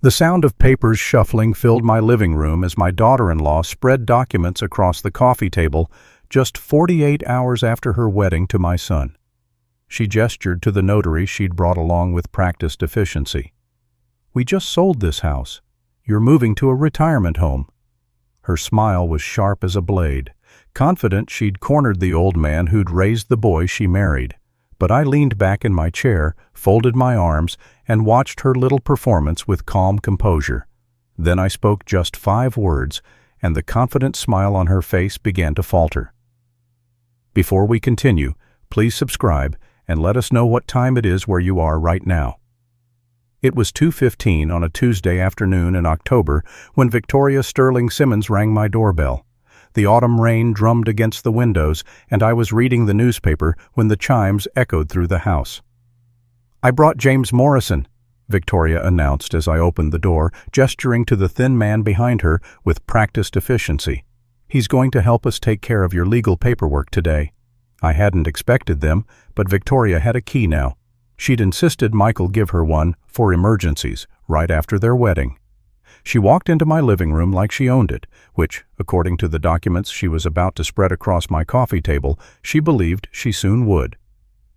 The sound of papers shuffling filled my living room as my daughter-in-law spread documents across the coffee table just 48 hours after her wedding to my son. She gestured to the notary she'd brought along with practiced efficiency. "We just sold this house. You're moving to a retirement home." Her smile was sharp as a blade, confident she'd cornered the old man who'd raised the boy she married. But I leaned back in my chair, folded my arms, and watched her little performance with calm composure. Then I spoke just 5 words, and the confident smile on her face began to falter. "Before we continue, please subscribe and let us know what time it is where you are right now." It was 2:15 on a Tuesday afternoon in October when Victoria Sterling Simmons rang my doorbell. The autumn rain drummed against the windows, and I was reading the newspaper when the chimes echoed through the house. "I brought James Morrison," Victoria announced as I opened the door, gesturing to the thin man behind her with practiced efficiency. "He's going to help us take care of your legal paperwork today." I hadn't expected them, but Victoria had a key now. She'd insisted Michael give her one for emergencies right after their wedding. She walked into my living room like she owned it, which, according to the documents she was about to spread across my coffee table, she believed she soon would.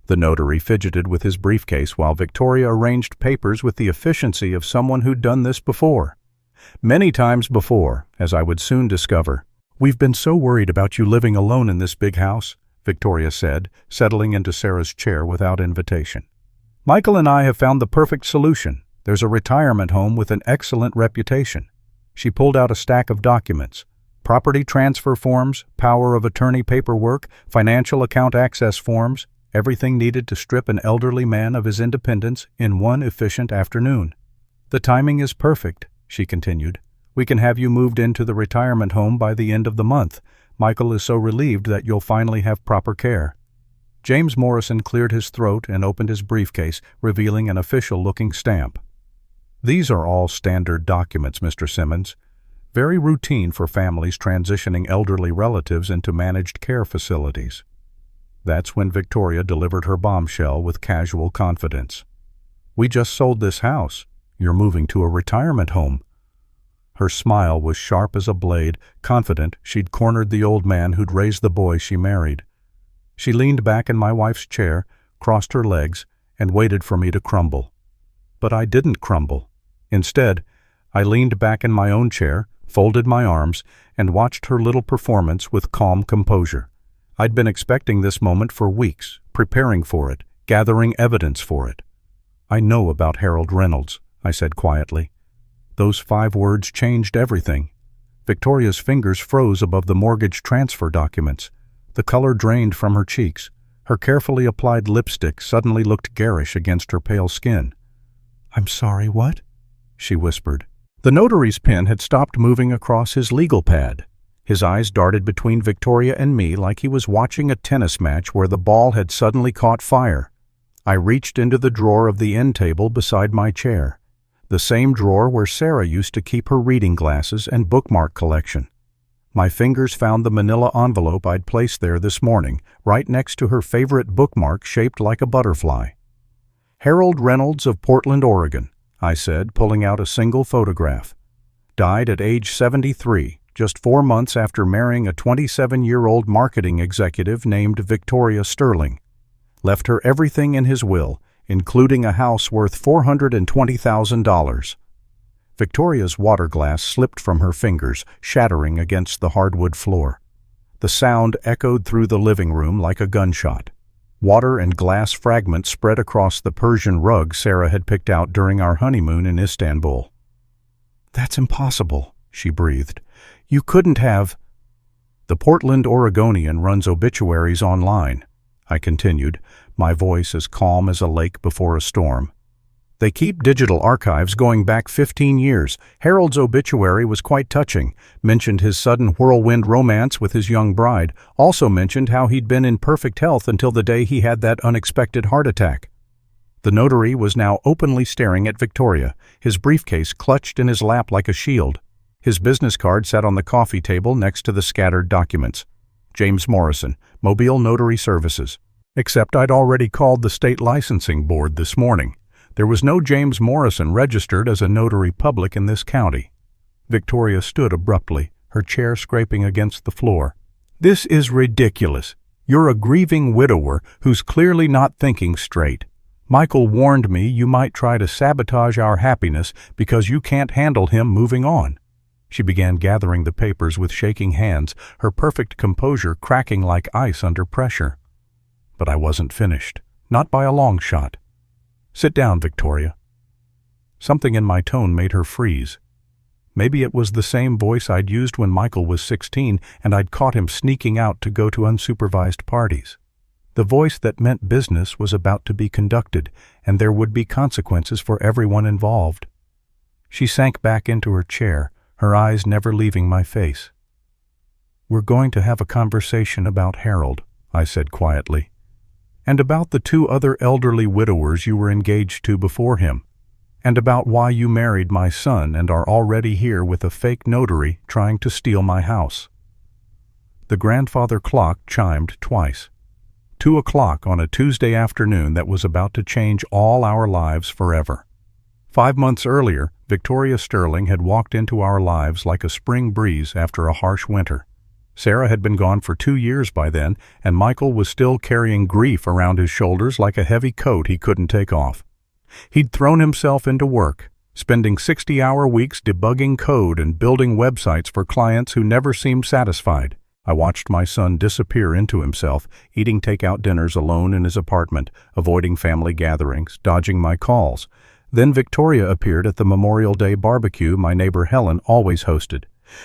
The notary fidgeted with his briefcase while Victoria arranged papers with the efficiency of someone who'd done this before. Many times before, as I would soon discover. "We've been so worried about you living alone in this big house," Victoria said, settling into Sarah's chair without invitation. "Michael and I have found the perfect solution. There's a retirement home with an excellent reputation." She pulled out a stack of documents: property transfer forms, power of attorney paperwork, financial account access forms, everything needed to strip an elderly man of his independence in one efficient afternoon. "The timing is perfect," she continued. "We can have you moved into the retirement home by the end of the month. Michael is so relieved that you'll finally have proper care." James Morrison cleared his throat and opened his briefcase, revealing an official-looking stamp. "These are all standard documents, Mr. Simmons. Very routine for families transitioning elderly relatives into managed care facilities." That's when Victoria delivered her bombshell with casual confidence. "We just sold this house. You're moving to a retirement home." Her smile was sharp as a blade, confident she'd cornered the old man who'd raised the boy she married. She leaned back in my wife's chair, crossed her legs, and waited for me to crumble. But I didn't crumble. Instead, I leaned back in my own chair, folded my arms, and watched her little performance with calm composure. I'd been expecting this moment for weeks, preparing for it, gathering evidence for it. "I know about Harold Reynolds," I said quietly. Those 5 words changed everything. Victoria's fingers froze above the mortgage transfer documents. The color drained from her cheeks. Her carefully applied lipstick suddenly looked garish against her pale skin. "I'm sorry, what?" she whispered. The notary's pen had stopped moving across his legal pad. His eyes darted between Victoria and me like he was watching a tennis match where the ball had suddenly caught fire. I reached into the drawer of the end table beside my chair, the same drawer where Sarah used to keep her reading glasses and bookmark collection. My fingers found the manila envelope I'd placed there this morning, right next to her favorite bookmark shaped like a butterfly. "Harold Reynolds of Portland, Oregon," I said, pulling out a single photograph. "Died at age 73, just 4 months after marrying a 27-year-old marketing executive named Victoria Sterling. Left her everything in his will, including a house worth $420,000. Victoria's water glass slipped from her fingers, shattering against the hardwood floor. The sound echoed through the living room like a gunshot. Water and glass fragments spread across the Persian rug Sarah had picked out during our honeymoon in Istanbul. "That's impossible," she breathed. "You couldn't have—" "The Portland Oregonian runs obituaries online," I continued, my voice as calm as a lake before a storm. "They keep digital archives going back 15 years. Harold's obituary was quite touching, mentioned his sudden whirlwind romance with his young bride, also mentioned how he'd been in perfect health until the day he had that unexpected heart attack." The notary was now openly staring at Victoria, his briefcase clutched in his lap like a shield. His business card sat on the coffee table next to the scattered documents. "James Morrison, Mobile Notary Services." Except I'd already called the state licensing board this morning. There was no James Morrison registered as a notary public in this county. Victoria stood abruptly, her chair scraping against the floor. "This is ridiculous. You're a grieving widower who's clearly not thinking straight. Michael warned me you might try to sabotage our happiness because you can't handle him moving on." She began gathering the papers with shaking hands, her perfect composure cracking like ice under pressure. But I wasn't finished, not by a long shot. "Sit down, Victoria." Something in my tone made her freeze. Maybe it was the same voice I'd used when Michael was 16 and I'd caught him sneaking out to go to unsupervised parties. The voice that meant business was about to be conducted, and there would be consequences for everyone involved. She sank back into her chair, her eyes never leaving my face. "We're going to have a conversation about Harold," I said quietly, "and about the 2 other elderly widowers you were engaged to before him, and about why you married my son and are already here with a fake notary trying to steal my house." The grandfather clock chimed twice. 2 o'clock on a Tuesday afternoon that was about to change all our lives forever. 5 months earlier, Victoria Sterling had walked into our lives like a spring breeze after a harsh winter. Sarah had been gone for 2 years by then, and Michael was still carrying grief around his shoulders like a heavy coat he couldn't take off. He'd thrown himself into work, spending 60-hour weeks debugging code and building websites for clients who never seemed satisfied. I watched my son disappear into himself, eating takeout dinners alone in his apartment, avoiding family gatherings, dodging my calls. Then Victoria appeared at the Memorial Day barbecue my neighbor Helen always hosted.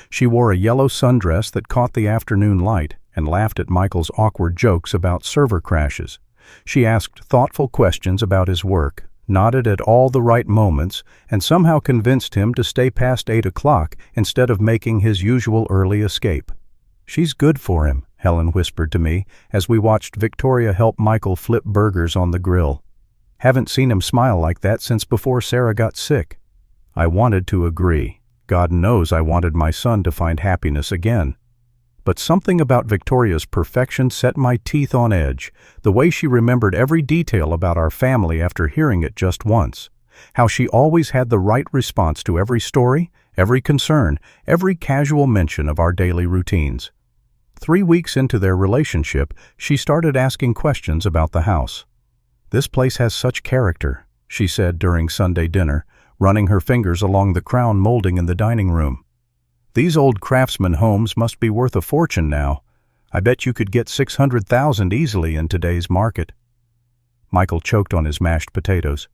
She wore a yellow sundress that caught the afternoon light and laughed at Michael's awkward jokes about server crashes. She asked thoughtful questions about his work, nodded at all the right moments, and somehow convinced him to stay past 8 o'clock instead of making his usual early escape. "She's good for him," Helen whispered to me as we watched Victoria help Michael flip burgers on the grill. "Haven't seen him smile like that since before Sarah got sick." I wanted to agree. God knows I wanted my son to find happiness again. But something about Victoria's perfection set my teeth on edge, the way she remembered every detail about our family after hearing it just once. How she always had the right response to every story, every concern, every casual mention of our daily routines. 3 weeks into their relationship, she started asking questions about the house. "This place has such character," she said during Sunday dinner, running her fingers along the crown molding in the dining room. "These old craftsman homes must be worth a fortune now. I bet you could get $600,000 easily in today's market." Michael choked on his mashed potatoes.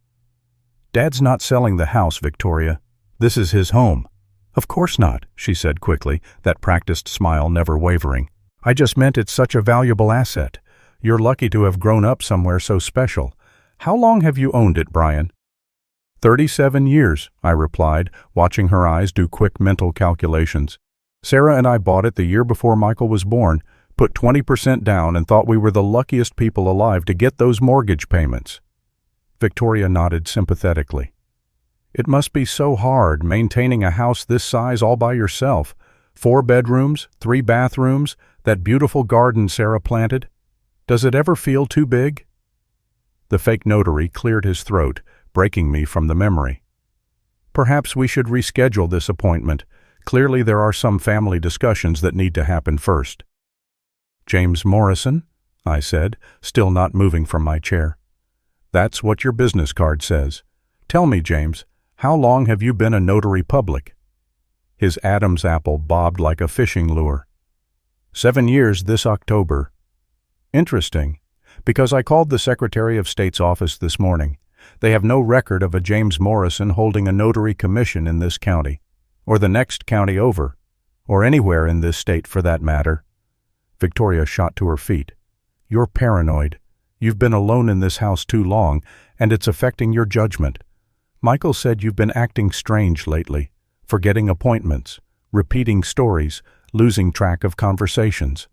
"Dad's not selling the house, Victoria. This is his home." "Of course not," she said quickly, that practiced smile never wavering. "I just meant it's such a valuable asset. You're lucky to have grown up somewhere so special. How long have you owned it, Brian?" 37 years, I replied, watching her eyes do quick mental calculations. "Sarah and I bought it the year before Michael was born, put 20% down and thought we were the luckiest people alive to get those mortgage payments." Victoria nodded sympathetically. "It must be so hard maintaining a house this size all by yourself. 4 bedrooms, 3 bathrooms, that beautiful garden Sarah planted. Does it ever feel too big?" The fake notary cleared his throat, breaking me from the memory. "Perhaps we should reschedule this appointment. Clearly there are some family discussions that need to happen first." "James Morrison?" I said, still not moving from my chair. "That's what your business card says. Tell me, James, how long have you been a notary public?" His Adam's apple bobbed like a fishing lure. 7 years this October." "Interesting, because I called the Secretary of State's office this morning. They have no record of a James Morrison holding a notary commission in this county, or the next county over, or anywhere in this state for that matter." Victoria shot to her feet. "You're paranoid. You've been alone in this house too long, and it's affecting your judgment. Michael said you've been acting strange lately, forgetting appointments, repeating stories, losing track of conversations."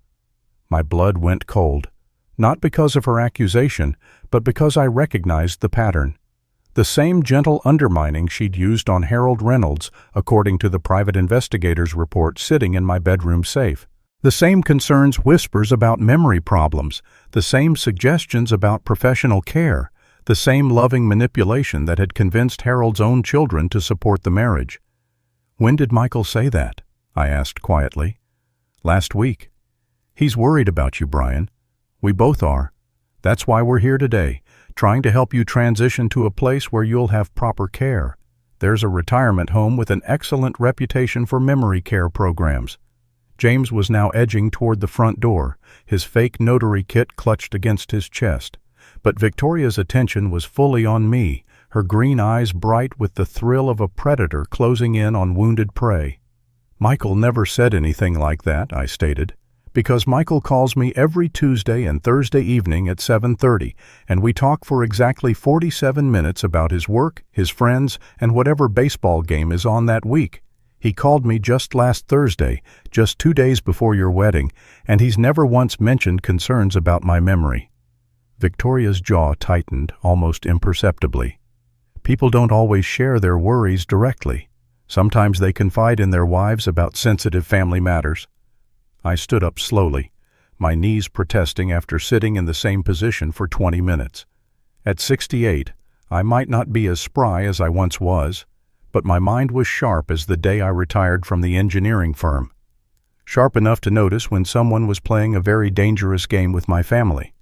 My blood went cold, not because of her accusation, but because I recognized the pattern. The same gentle undermining she'd used on Harold Reynolds, according to the private investigator's report sitting in my bedroom safe. The same concerns whispers about memory problems, the same suggestions about professional care, The same loving manipulation that had convinced Harold's own children to support the marriage. "When did Michael say that?" I asked quietly. "Last week. He's worried about you, Brian. We both are. That's why we're here today, trying to help you transition to a place where you'll have proper care. There's a retirement home with an excellent reputation for memory care programs." James was now edging toward the front door, his fake notary kit clutched against his chest. But Victoria's attention was fully on me, her green eyes bright with the thrill of a predator closing in on wounded prey. "Michael never said anything like that," I stated, "because Michael calls me every Tuesday and Thursday evening at 7:30, and we talk for exactly 47 minutes about his work, his friends, and whatever baseball game is on that week. He called me just last Thursday, just 2 days before your wedding, and he's never once mentioned concerns about my memory." Victoria's jaw tightened almost imperceptibly. People don't always share their worries directly. Sometimes they confide in their wives about sensitive family matters. I stood up slowly, my knees protesting after sitting in the same position for 20 minutes. At 68, I might not be as spry as I once was, but my mind was sharp as the day I retired from the engineering firm. Sharp enough to notice when someone was playing a very dangerous game with my family.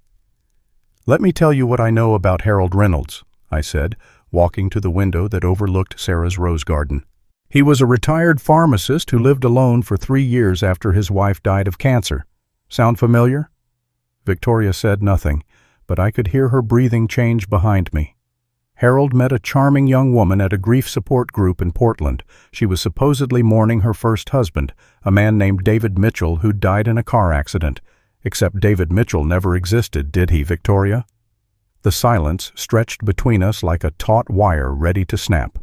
"Let me tell you what I know about Harold Reynolds," I said, walking to the window that overlooked Sarah's rose garden. "He was a retired pharmacist who lived alone for 3 years after his wife died of cancer. Sound familiar?" Victoria said nothing, but I could hear her breathing change behind me. Harold met a charming young woman at a grief support group in Portland. She was supposedly mourning her first husband, a man named David Mitchell who died in a car accident. Except David Mitchell never existed, did he, Victoria? The silence stretched between us like a taut wire ready to snap.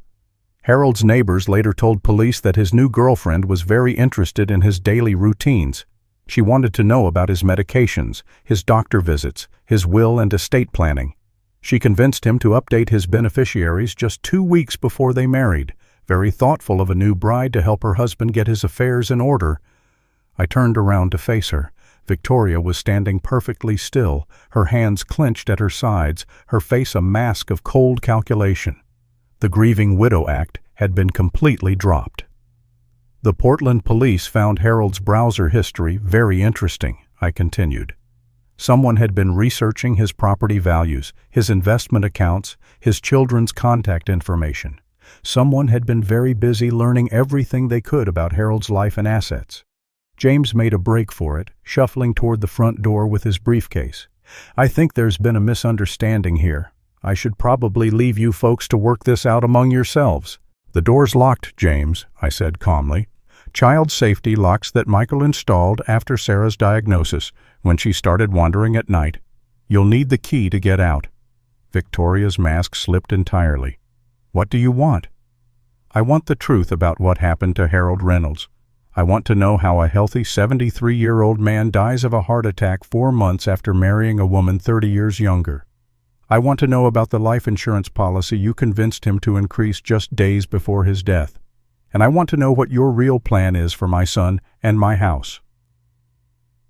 Harold's neighbors later told police that his new girlfriend was very interested in his daily routines. She wanted to know about his medications, his doctor visits, his will and estate planning. She convinced him to update his beneficiaries just 2 weeks before they married, very thoughtful of a new bride to help her husband get his affairs in order. I turned around to face her. Victoria was standing perfectly still, her hands clenched at her sides, her face a mask of cold calculation. The Grieving Widow Act had been completely dropped. "The Portland police found Harold's browser history very interesting," I continued. Someone had been researching his property values, his investment accounts, his children's contact information. Someone had been very busy learning everything they could about Harold's life and assets. James made a break for it, shuffling toward the front door with his briefcase. "I think there's been a misunderstanding here. I should probably leave you folks to work this out among yourselves." "The door's locked, James," I said calmly. "Child safety locks that Michael installed after Sarah's diagnosis, when she started wandering at night. You'll need the key to get out." Victoria's mask slipped entirely. "What do you want?" "I want the truth about what happened to Harold Reynolds. I want to know how a healthy 73-year-old man dies of a heart attack 4 months after marrying a woman 30 years younger. I want to know about the life insurance policy you convinced him to increase just days before his death. And I want to know what your real plan is for my son and my house."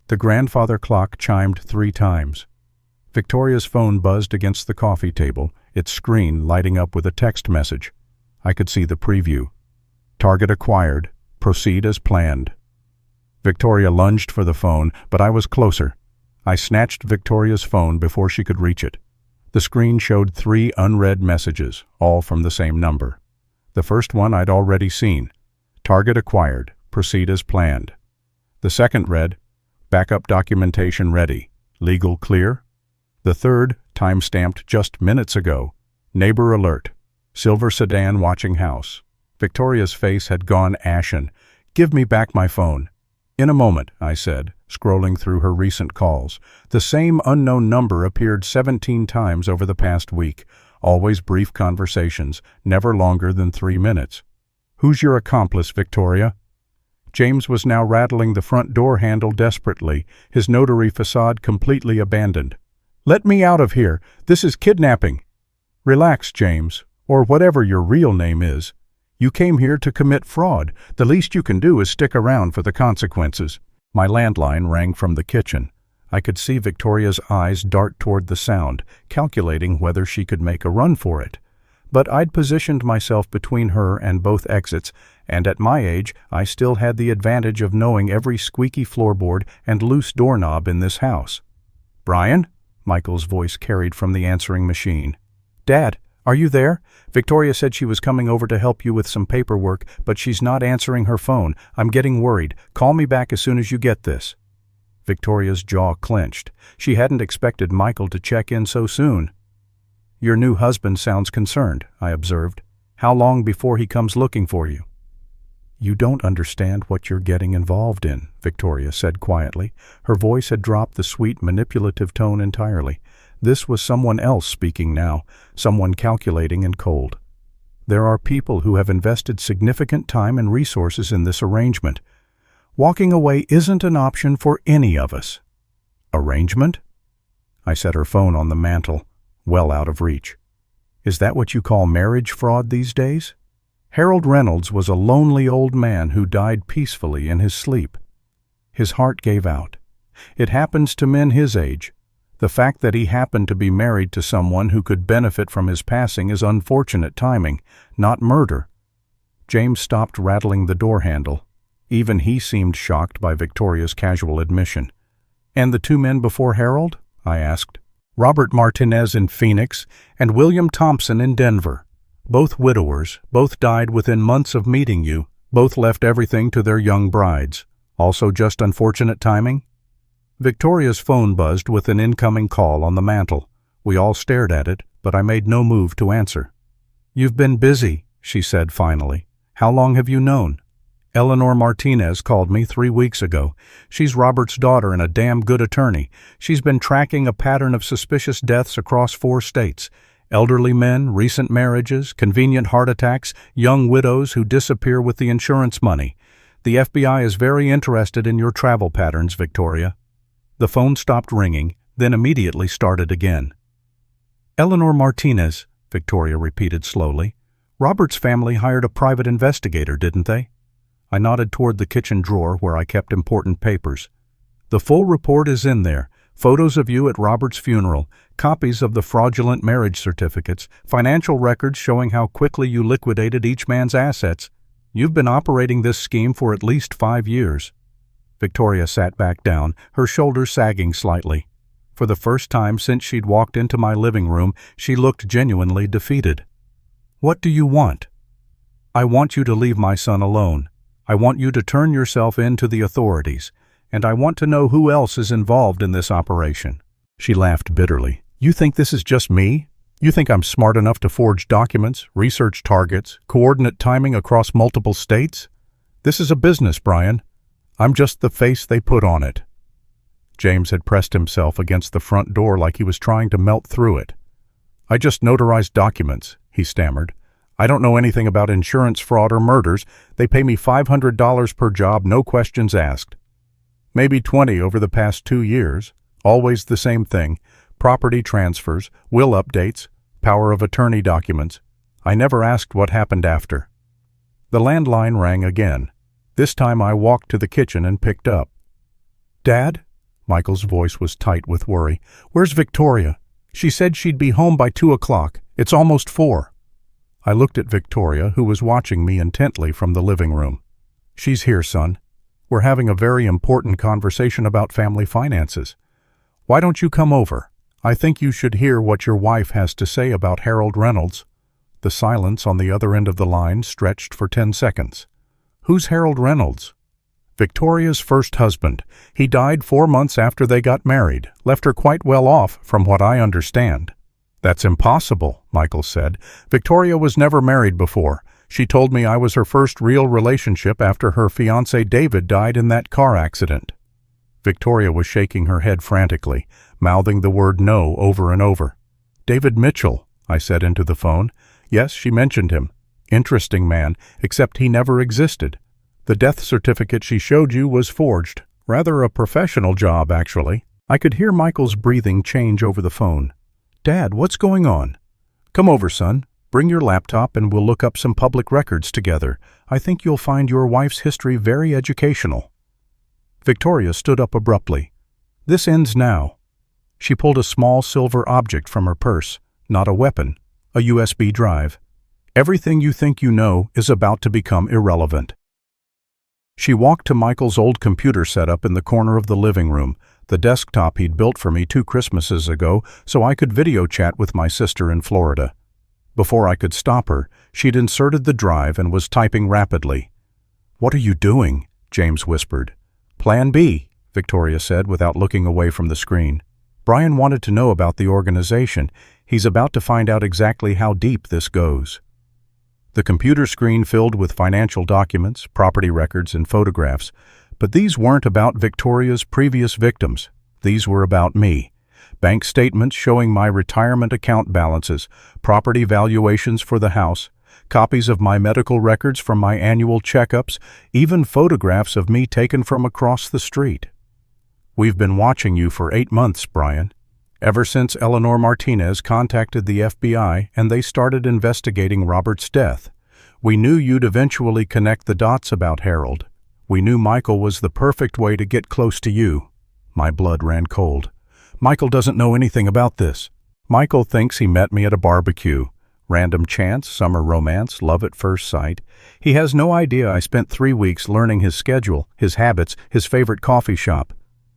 The grandfather clock chimed 3 times. Victoria's phone buzzed against the coffee table, its screen lighting up with a text message. I could see the preview. "Target acquired. Proceed as planned." Victoria lunged for the phone, but I was closer. I snatched Victoria's phone before she could reach it. The screen showed 3 unread messages, all from the same number. The first one I'd already seen. "Target acquired. Proceed as planned." The second read, "Backup documentation ready. Legal clear." The third, time-stamped just minutes ago, "Neighbor alert. Silver sedan watching house." Victoria's face had gone ashen. "Give me back my phone." "In a moment," I said, scrolling through her recent calls. The same unknown number appeared 17 times over the past week, always brief conversations, never longer than 3 minutes. "Who's your accomplice, Victoria?" James was now rattling the front door handle desperately, his notary facade completely abandoned. "Let me out of here. This is kidnapping." "Relax, James, or whatever your real name is. You came here to commit fraud. The least you can do is stick around for the consequences." My landline rang from the kitchen. I could see Victoria's eyes dart toward the sound, calculating whether she could make a run for it. But I'd positioned myself between her and both exits, and at my age I still had the advantage of knowing every squeaky floorboard and loose doorknob in this house. "Brian?" Michael's voice carried from the answering machine. "Dad, are you there? Victoria said she was coming over to help you with some paperwork, but she's not answering her phone. I'm getting worried. Call me back as soon as you get this." Victoria's jaw clenched. She hadn't expected Michael to check in so soon. "Your new husband sounds concerned," I observed. "How long before he comes looking for you?" "You don't understand what you're getting involved in," Victoria said quietly. Her voice had dropped the sweet, manipulative tone entirely. This was someone else speaking now, someone calculating and cold. "There are people who have invested significant time and resources in this arrangement. Walking away isn't an option for any of us." "Arrangement?" I set her phone on the mantel, well out of reach. "Is that what you call marriage fraud these days?" Harold Reynolds was a lonely old man who died peacefully in his sleep. His heart gave out. It happens to men his age. The fact that he happened to be married to someone who could benefit from his passing is unfortunate timing, not murder. James stopped rattling the door handle. Even he seemed shocked by Victoria's casual admission. "And the two men before Harold?" I asked. "Robert Martinez in Phoenix and William Thompson in Denver. Both widowers, both died within months of meeting you, both left everything to their young brides. Also just unfortunate timing?" Victoria's phone buzzed with an incoming call on the mantel. We all stared at it, but I made no move to answer. "You've been busy," she said finally. "How long have you known?" "Eleanor Martinez called me 3 weeks ago. She's Robert's daughter and a damn good attorney. She's been tracking a pattern of suspicious deaths across 4 states. Elderly men, recent marriages, convenient heart attacks, young widows who disappear with the insurance money. The FBI is very interested in your travel patterns, Victoria." The phone stopped ringing, then immediately started again. "Eleanor Martinez," Victoria repeated slowly. "Robert's family hired a private investigator, didn't they?" I nodded toward the kitchen drawer where I kept important papers. "The full report is in there. Photos of you at Robert's funeral, copies of the fraudulent marriage certificates, financial records showing how quickly you liquidated each man's assets. You've been operating this scheme for at least 5 years. Victoria sat back down, her shoulders sagging slightly. For the first time since she'd walked into my living room, she looked genuinely defeated. "What do you want?" "I want you to leave my son alone. I want you to turn yourself in to the authorities. And I want to know who else is involved in this operation." She laughed bitterly. "You think this is just me? You think I'm smart enough to forge documents, research targets, coordinate timing across multiple states? This is a business, Brian. I'm just the face they put on it." James had pressed himself against the front door like he was trying to melt through it. "I just notarized documents," he stammered. "I don't know anything about insurance fraud or murders. They pay me $500 per job, no questions asked. Maybe 20 over the past 2 years. Always the same thing. Property transfers, will updates, power of attorney documents. I never asked what happened after." The landline rang again. This time I walked to the kitchen and picked up. "Dad?" Michael's voice was tight with worry. "Where's Victoria? She said she'd be home by 2 o'clock. It's almost 4. I looked at Victoria, who was watching me intently from the living room. "She's here, son. We're having a very important conversation about family finances. Why don't you come over? I think you should hear what your wife has to say about Harold Reynolds." The silence on the other end of the line stretched for 10 seconds. "Who's Harold Reynolds?" "Victoria's first husband. He died 4 months after they got married, left her quite well off, from what I understand." "That's impossible," Michael said. "Victoria was never married before. She told me I was her first real relationship after her fiancé David died in that car accident." Victoria was shaking her head frantically, mouthing the word no over and over. "David Mitchell," I said into the phone. "Yes, she mentioned him. Interesting man, except he never existed. The death certificate she showed you was forged. Rather a professional job, actually." I could hear Michael's breathing change over the phone. "Dad, what's going on?" "Come over, son. Bring your laptop and we'll look up some public records together. I think you'll find your wife's history very educational." Victoria stood up abruptly. This ends now." She pulled a small silver object from her purse, not a weapon, a USB drive. "Everything you think you know is about to become irrelevant." She walked to Michael's old computer setup in the corner of the living room, the desktop he'd built for me 2 Christmases ago so I could video chat with my sister in Florida. Before I could stop her, she'd inserted the drive and was typing rapidly. "What are you doing?" James whispered. "Plan B," Victoria said without looking away from the screen. "Brian wanted to know about the organization. He's about to find out exactly how deep this goes." The computer screen filled with financial documents, property records, and photographs. But these weren't about Victoria's previous victims. These were about me. Bank statements showing my retirement account balances, property valuations for the house, copies of my medical records from my annual checkups, even photographs of me taken from across the street. "We've been watching you for 8 months, Brian. Ever since Eleanor Martinez contacted the FBI and they started investigating Robert's death. We knew you'd eventually connect the dots about Harold. We knew Michael was the perfect way to get close to you." My blood ran cold. "Michael doesn't know anything about this." "Michael thinks he met me at a barbecue. Random chance, summer romance, love at first sight. He has no idea I spent 3 weeks learning his schedule, his habits, his favorite coffee shop.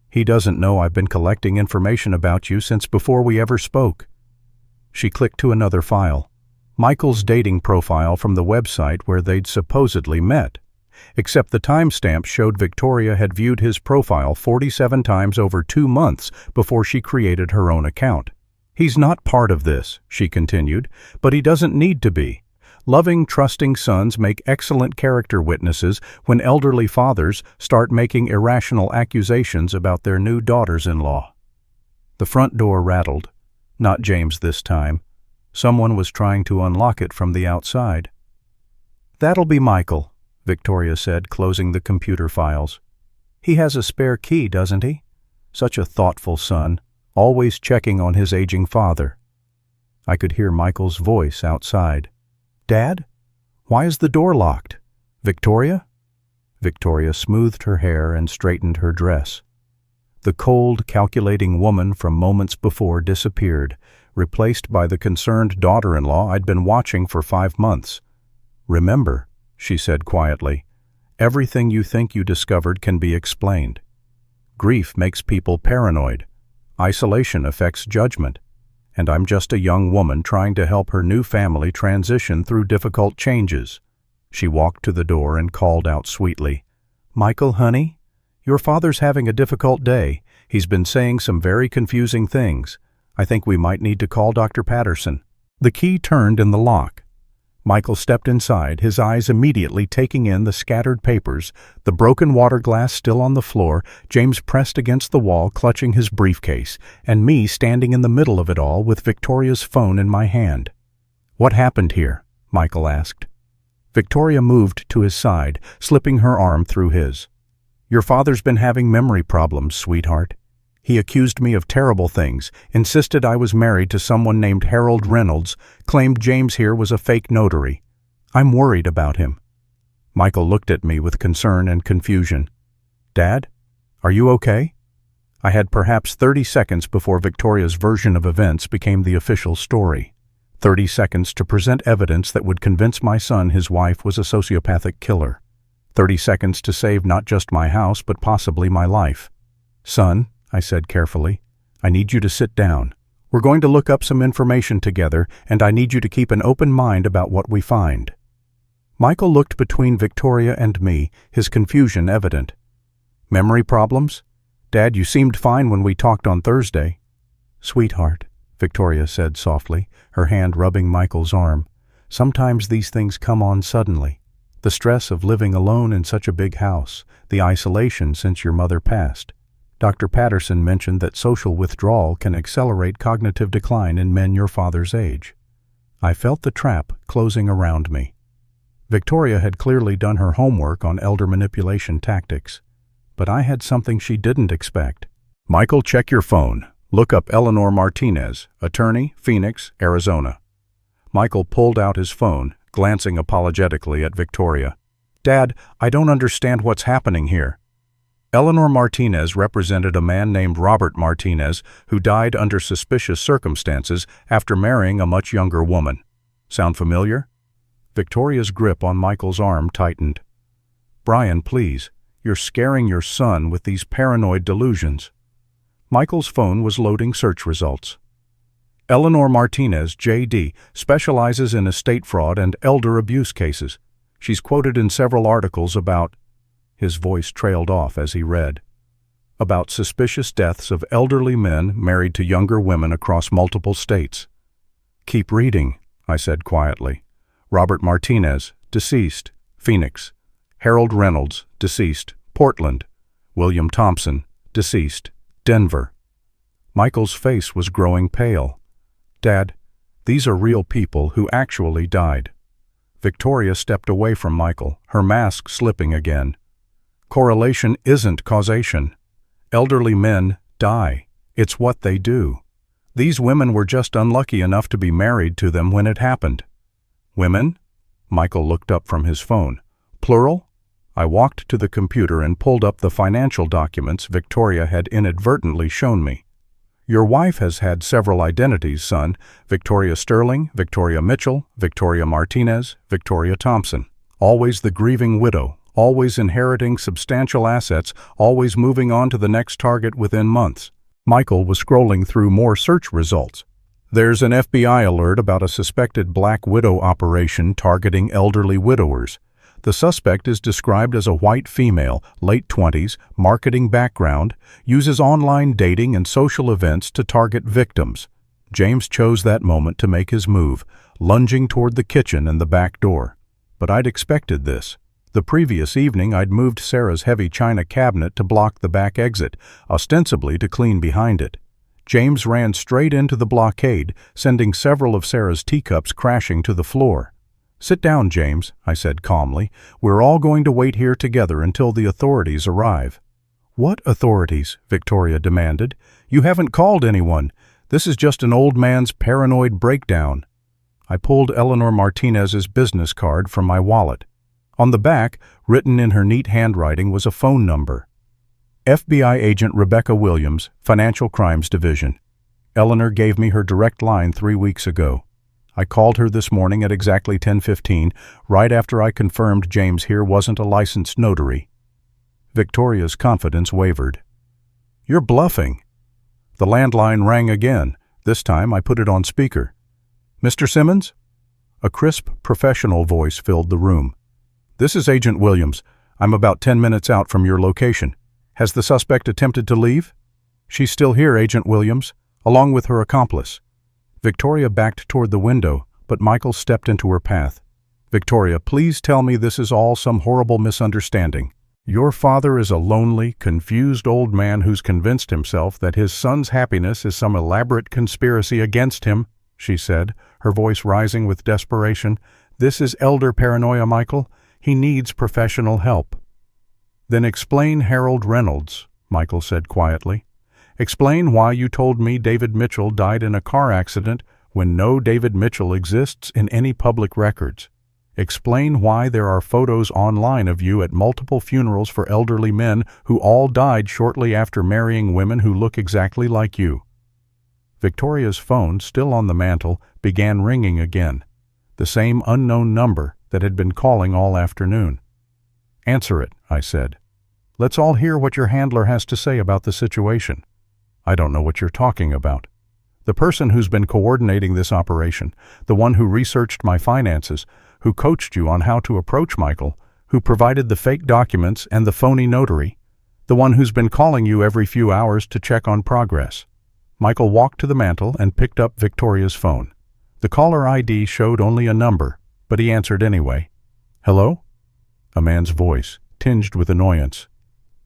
He doesn't know I've been collecting information about you since before we ever spoke." She clicked to another file. Michael's dating profile from the website where they'd supposedly met. Except the timestamp showed Victoria had viewed his profile 47 times over 2 months before she created her own account. "He's not part of this," she continued, "but he doesn't need to be. Loving, trusting sons make excellent character witnesses when elderly fathers start making irrational accusations about their new daughters-in-law." The front door rattled. Not James this time. Someone was trying to unlock it from the outside. "That'll be Michael," Victoria said, closing the computer files. "He has a spare key, doesn't he? Such a thoughtful son, always checking on his aging father." I could hear Michael's voice outside. "Dad? Why is the door locked? Victoria?" Victoria smoothed her hair and straightened her dress. The cold, calculating woman from moments before disappeared, replaced by the concerned daughter-in-law I'd been watching for 5 months. "Remember," she said quietly, "everything you think you discovered can be explained. Grief makes people paranoid. Isolation affects judgment. And I'm just a young woman trying to help her new family transition through difficult changes." She walked to the door and called out sweetly, "Michael, honey, your father's having a difficult day. He's been saying some very confusing things. I think we might need to call Dr. Patterson." The key turned in the lock. Michael stepped inside, his eyes immediately taking in the scattered papers, the broken water glass still on the floor, James pressed against the wall clutching his briefcase, and me standing in the middle of it all with Victoria's phone in my hand. "What happened here?" Michael asked. Victoria moved to his side, slipping her arm through his. "Your father's been having memory problems, sweetheart. He accused me of terrible things, insisted I was married to someone named Harold Reynolds, claimed James here was a fake notary. I'm worried about him." Michael looked at me with concern and confusion. "Dad, are you okay?" I had perhaps 30 seconds before Victoria's version of events became the official story. 30 seconds to present evidence that would convince my son his wife was a sociopathic killer. 30 seconds to save not just my house but possibly my life. "Son," I said carefully, "I need you to sit down. We're going to look up some information together, and I need you to keep an open mind about what we find." Michael looked between Victoria and me, his confusion evident. "Memory problems? Dad, you seemed fine when we talked on Thursday." "Sweetheart," Victoria said softly, her hand rubbing Michael's arm, "sometimes these things come on suddenly. The stress of living alone in such a big house, the isolation since your mother passed. Dr. Patterson mentioned that social withdrawal can accelerate cognitive decline in men your father's age." I felt the trap closing around me. Victoria had clearly done her homework on elder manipulation tactics. But I had something she didn't expect. "Michael, check your phone. Look up Eleanor Martinez, attorney, Phoenix, Arizona." Michael pulled out his phone, glancing apologetically at Victoria. "Dad, I don't understand what's happening here." Eleanor Martinez represented a man named Robert Martinez who died under suspicious circumstances after marrying a much younger woman. Sound familiar? Victoria's grip on Michael's arm tightened. Brian, please, you're scaring your son with these paranoid delusions. Michael's phone was loading search results. Eleanor Martinez, J.D., specializes in estate fraud and elder abuse cases. She's quoted in several articles about— His voice trailed off as he read. About suspicious deaths of elderly men married to younger women across multiple states. Keep reading, I said quietly. Robert Martinez, deceased, Phoenix. Harold Reynolds, deceased, Portland. William Thompson, deceased, Denver. Michael's face was growing pale. Dad, these are real people who actually died. Victoria stepped away from Michael, her mask slipping again. Correlation isn't causation. Elderly men die. It's what they do. These women were just unlucky enough to be married to them when it happened. Women? Michael looked up from his phone. Plural? I walked to the computer and pulled up the financial documents Victoria had inadvertently shown me. Your wife has had several identities, son. Victoria Sterling, Victoria Mitchell, Victoria Martinez, Victoria Thompson. Always the grieving widow, always inheriting substantial assets, always moving on to the next target within months. Michael was scrolling through more search results. There's an FBI alert about a suspected Black Widow operation targeting elderly widowers. The suspect is described as a white female, late 20s, marketing background, uses online dating and social events to target victims. James chose that moment to make his move, lunging toward the kitchen and the back door. But I'd expected this. The previous evening I'd moved Sarah's heavy china cabinet to block the back exit, ostensibly to clean behind it. James ran straight into the blockade, sending several of Sarah's teacups crashing to the floor. Sit down, James, I said calmly. We're all going to wait here together until the authorities arrive. What authorities? Victoria demanded. You haven't called anyone. This is just an old man's paranoid breakdown. I pulled Eleanor Martinez's business card from my wallet. On the back, written in her neat handwriting, was a phone number. FBI Agent Rebecca Williams, Financial Crimes Division. Eleanor gave me her direct line 3 weeks ago. I called her this morning at exactly 10:15, right after I confirmed James here wasn't a licensed notary. Victoria's confidence wavered. You're bluffing. The landline rang again. This time I put it on speaker. Mr. Simmons? A crisp, professional voice filled the room. This is Agent Williams. I'm about 10 minutes out from your location. Has the suspect attempted to leave? She's still here, Agent Williams, along with her accomplice. Victoria backed toward the window, but Michael stepped into her path. Victoria, please tell me this is all some horrible misunderstanding. Your father is a lonely, confused old man who's convinced himself that his son's happiness is some elaborate conspiracy against him, she said, her voice rising with desperation. This is elder paranoia, Michael. He needs professional help. Then explain Harold Reynolds, Michael said quietly. Explain why you told me David Mitchell died in a car accident when no David Mitchell exists in any public records. Explain why there are photos online of you at multiple funerals for elderly men who all died shortly after marrying women who look exactly like you. Victoria's phone, still on the mantel, began ringing again. The same unknown number that had been calling all afternoon. Answer it, I said. Let's all hear what your handler has to say about the situation. I don't know what you're talking about. The person who's been coordinating this operation, the one who researched my finances, who coached you on how to approach Michael, who provided the fake documents and the phony notary, the one who's been calling you every few hours to check on progress. Michael walked to the mantel and picked up Victoria's phone. The caller ID showed only a number, but he answered anyway. Hello? A man's voice, tinged with annoyance.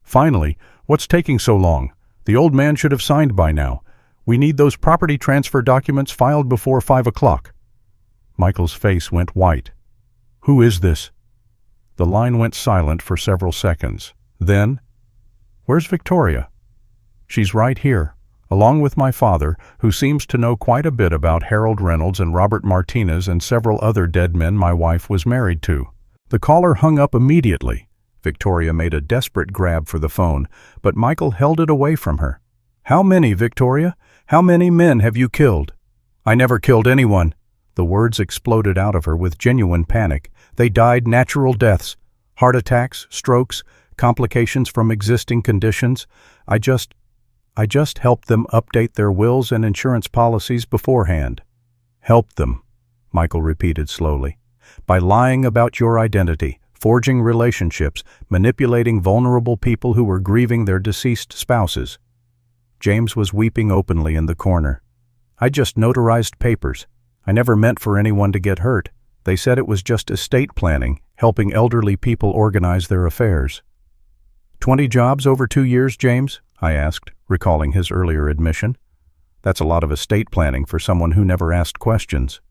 Finally, what's taking so long? The old man should have signed by now. We need those property transfer documents filed before 5 o'clock. Michael's face went white. Who is this? The line went silent for several seconds. Then, where's Victoria? She's right here, along with my father, who seems to know quite a bit about Harold Reynolds and Robert Martinez and several other dead men my wife was married to. The caller hung up immediately. Victoria made a desperate grab for the phone, but Michael held it away from her. "How many, Victoria? How many men have you killed?" "I never killed anyone." The words exploded out of her with genuine panic. "They died natural deaths. Heart attacks, strokes, complications from existing conditions. I just helped them update their wills and insurance policies beforehand." "Helped them," Michael repeated slowly. "By lying about your identity, forging relationships, manipulating vulnerable people who were grieving their deceased spouses." James was weeping openly in the corner. "I just notarized papers. I never meant for anyone to get hurt. They said it was just estate planning, helping elderly people organize their affairs." 20 jobs over 2 years, James?" I asked, recalling his earlier admission. "That's a lot of estate planning for someone who never asked questions."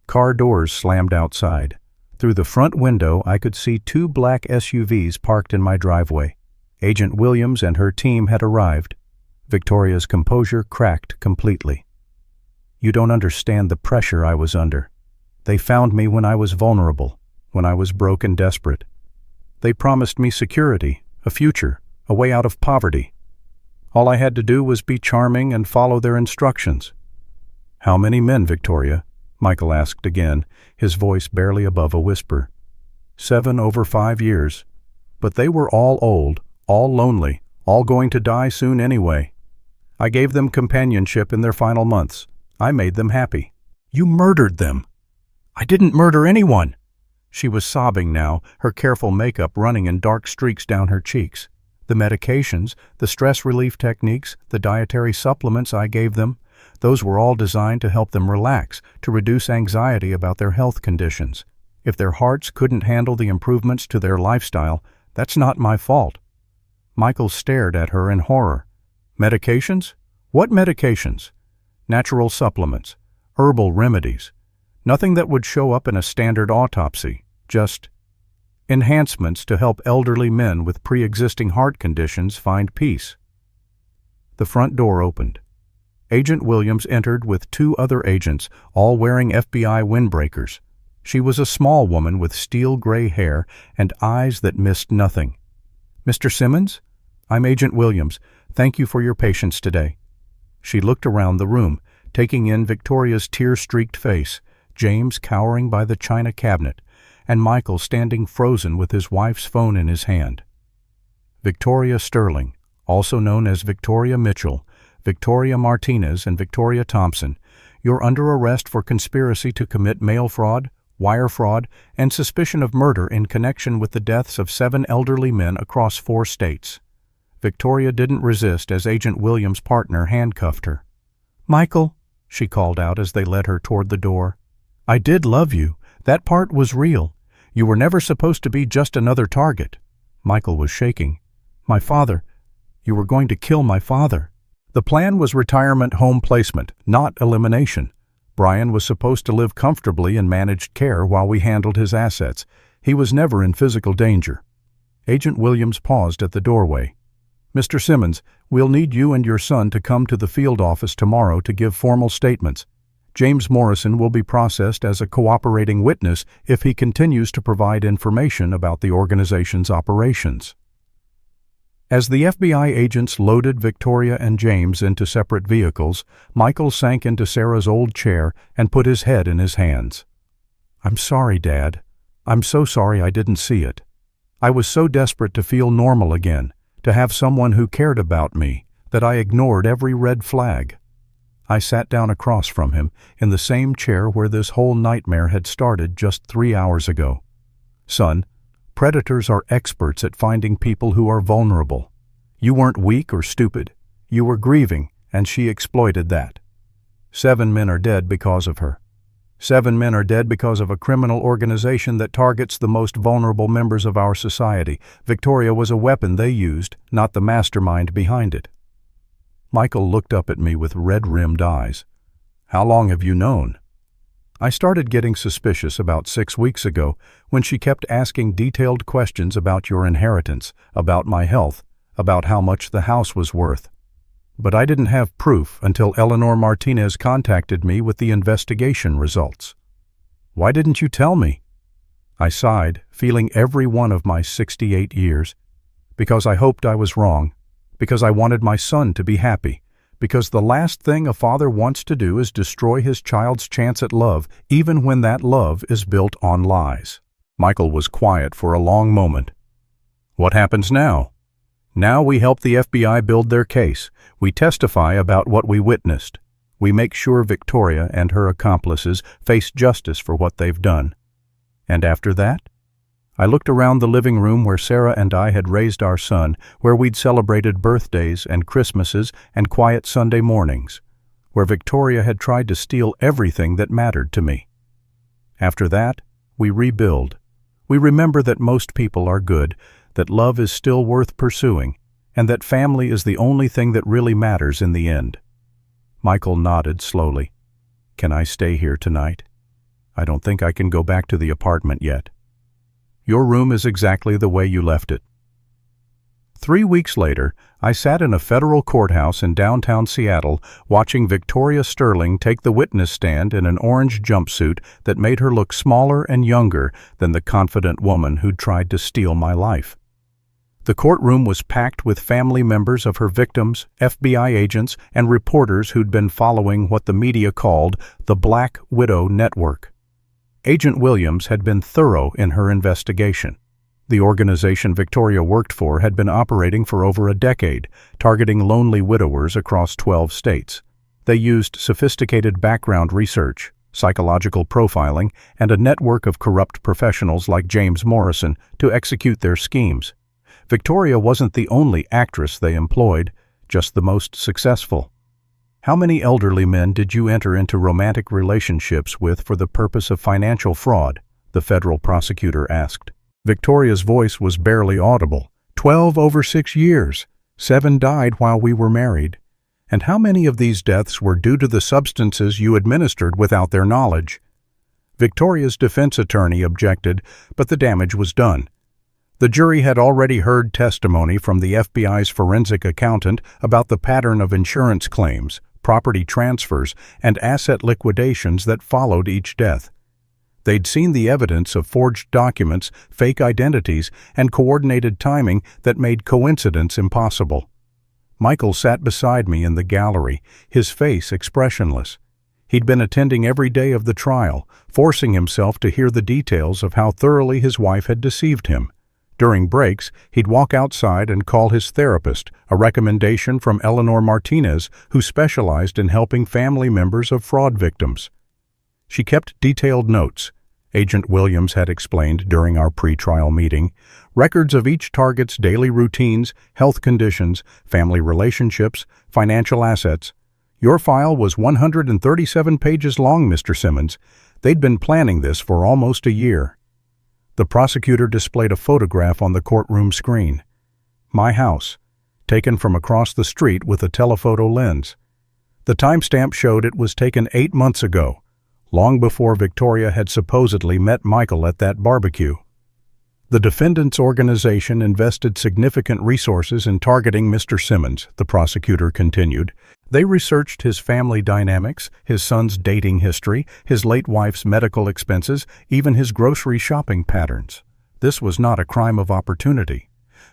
Car doors slammed outside. Through the front window, I could see 2 black SUVs parked in my driveway. Agent Williams and her team had arrived. Victoria's composure cracked completely. "You don't understand the pressure I was under. They found me when I was vulnerable, when I was broke and desperate. They promised me security, a future, a way out of poverty. All I had to do was be charming and follow their instructions." "How many men, Victoria?" Michael asked again, his voice barely above a whisper. 7 over 5 years. But they were all old, all lonely, all going to die soon anyway. I gave them companionship in their final months. I made them happy." "You murdered them." "I didn't murder anyone." She was sobbing now, her careful makeup running in dark streaks down her cheeks. The medications, the stress relief techniques, the dietary supplements I gave them, those were all designed to help them relax, to reduce anxiety about their health conditions. If their hearts couldn't handle the improvements to their lifestyle, that's not my fault. Michael stared at her in horror. "Medications? What medications?" "Natural supplements, herbal remedies. Nothing that would show up in a standard autopsy, just enhancements to help elderly men with pre-existing heart conditions find peace." The front door opened. Agent Williams entered with 2 other agents, all wearing FBI windbreakers. She was a small woman with steel-gray hair and eyes that missed nothing. "Mr. Simmons? I'm Agent Williams. Thank you for your patience today." She looked around the room, taking in Victoria's tear-streaked face, James cowering by the china cabinet, and Michael standing frozen with his wife's phone in his hand. "Victoria Sterling, also known as Victoria Mitchell, Victoria Martinez, and Victoria Thompson, you're under arrest for conspiracy to commit mail fraud, wire fraud, and suspicion of murder in connection with the deaths of 7 elderly men across 4 states. Victoria didn't resist as Agent Williams' partner handcuffed her. "Michael," she called out as they led her toward the door. "I did love you. That part was real. You were never supposed to be just another target." Michael was shaking. "My father. You were going to kill my father." The plan was retirement home placement, not elimination. Brian was supposed to live comfortably in managed care while we handled his assets. He was never in physical danger. Agent Williams paused at the doorway. "Mr. Simmons, we'll need you and your son to come to the field office tomorrow to give formal statements. James Morrison will be processed as a cooperating witness if he continues to provide information about the organization's operations." As the FBI agents loaded Victoria and James into separate vehicles, Michael sank into Sarah's old chair and put his head in his hands. "I'm sorry, Dad. I'm so sorry I didn't see it. I was so desperate to feel normal again, to have someone who cared about me, that I ignored every red flag." I sat down across from him, in the same chair where this whole nightmare had started just 3 hours ago. "Son, predators are experts at finding people who are vulnerable. You weren't weak or stupid. You were grieving, and she exploited that. 7 men are dead because of her. 7 men are dead because of a criminal organization that targets the most vulnerable members of our society. Victoria was a weapon they used, not the mastermind behind it." Michael looked up at me with red-rimmed eyes. "How long have you known?" "I started getting suspicious about 6 weeks ago when she kept asking detailed questions about your inheritance, about my health, about how much the house was worth. But I didn't have proof until Eleanor Martinez contacted me with the investigation results." "Why didn't you tell me?" I sighed, feeling every one of my 68 years. Because I hoped I was wrong. Because I wanted my son to be happy. Because the last thing a father wants to do is destroy his child's chance at love, even when that love is built on lies. Michael was quiet for a long moment. What happens now? Now we help the FBI build their case. We testify about what we witnessed. We make sure Victoria and her accomplices face justice for what they've done. And after that? I looked around the living room where Sarah and I had raised our son, where we'd celebrated birthdays and Christmases and quiet Sunday mornings, where Victoria had tried to steal everything that mattered to me. After that, we rebuild. We remember that most people are good, that love is still worth pursuing, and that family is the only thing that really matters in the end. Michael nodded slowly. Can I stay here tonight? I don't think I can go back to the apartment yet. Your room is exactly the way you left it. 3 weeks later, I sat in a federal courthouse in downtown Seattle watching Victoria Sterling take the witness stand in an orange jumpsuit that made her look smaller and younger than the confident woman who'd tried to steal my life. The courtroom was packed with family members of her victims, FBI agents, and reporters who'd been following what the media called the Black Widow Network. Agent Williams had been thorough in her investigation. The organization Victoria worked for had been operating for over a decade, targeting lonely widowers across 12 states. They used sophisticated background research, psychological profiling, and a network of corrupt professionals like James Morrison to execute their schemes. Victoria wasn't the only actress they employed, just the most successful. How many elderly men did you enter into romantic relationships with for the purpose of financial fraud? The federal prosecutor asked. Victoria's voice was barely audible. 12 over 6 years. 7 died while we were married. And how many of these deaths were due to the substances you administered without their knowledge? Victoria's defense attorney objected, but the damage was done. The jury had already heard testimony from the FBI's forensic accountant about the pattern of insurance claims, property transfers, and asset liquidations that followed each death. They'd seen the evidence of forged documents, fake identities, and coordinated timing that made coincidence impossible. Michael sat beside me in the gallery, his face expressionless. He'd been attending every day of the trial, forcing himself to hear the details of how thoroughly his wife had deceived him. During breaks, he'd walk outside and call his therapist, a recommendation from Eleanor Martinez, who specialized in helping family members of fraud victims. She kept detailed notes, Agent Williams had explained during our pre-trial meeting, records of each target's daily routines, health conditions, family relationships, financial assets. Your file was 137 pages long, Mr. Simmons. They'd been planning this for almost a year. The prosecutor displayed a photograph on the courtroom screen. My house, taken from across the street with a telephoto lens. The timestamp showed it was taken 8 months ago, long before Victoria had supposedly met Michael at that barbecue. The defendant's organization invested significant resources in targeting Mr. Simmons, the prosecutor continued. They researched his family dynamics, his son's dating history, his late wife's medical expenses, even his grocery shopping patterns. This was not a crime of opportunity.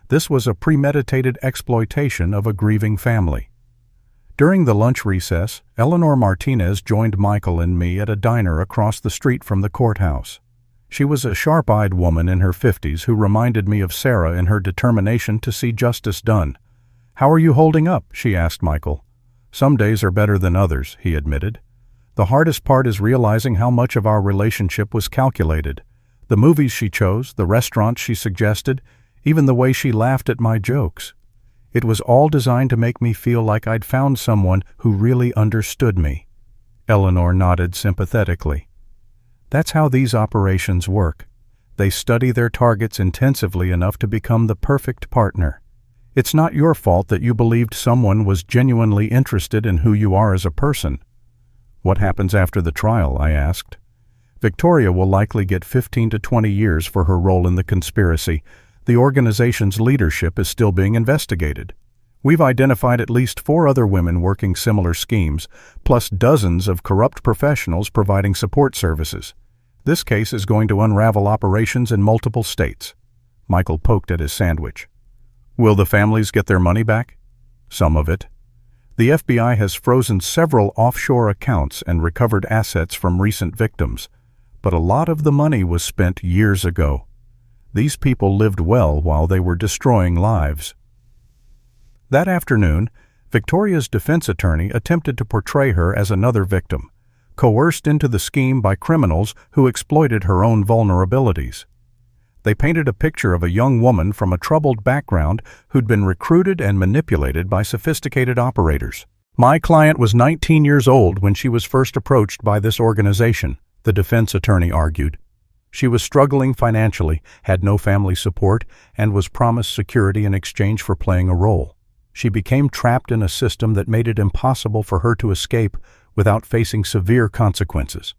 This was a premeditated exploitation of a grieving family. During the lunch recess, Eleanor Martinez joined Michael and me at a diner across the street from the courthouse. She was a sharp-eyed woman in her 50s who reminded me of Sarah in her determination to see justice done. "How are you holding up?" she asked Michael. "Some days are better than others," he admitted. "The hardest part is realizing how much of our relationship was calculated. The movies she chose, the restaurants she suggested, even the way she laughed at my jokes. It was all designed to make me feel like I'd found someone who really understood me." Eleanor nodded sympathetically. "That's how these operations work. They study their targets intensively enough to become the perfect partner. It's not your fault that you believed someone was genuinely interested in who you are as a person." "What happens after the trial?" I asked. "Victoria will likely get 15 to 20 years for her role in the conspiracy. The organization's leadership is still being investigated. We've identified at least 4 other women working similar schemes, plus dozens of corrupt professionals providing support services. This case is going to unravel operations in multiple states. Michael poked at his sandwich. Will the families get their money back? Some of it. The FBI has frozen several offshore accounts and recovered assets from recent victims, but a lot of the money was spent years ago. These people lived well while they were destroying lives. That afternoon, Victoria's defense attorney attempted to portray her as another victim, coerced into the scheme by criminals who exploited her own vulnerabilities. They painted a picture of a young woman from a troubled background who'd been recruited and manipulated by sophisticated operators. My client was 19 years old when she was first approached by this organization, the defense attorney argued. She was struggling financially, had no family support, and was promised security in exchange for playing a role. She became trapped in a system that made it impossible for her to escape without facing severe consequences.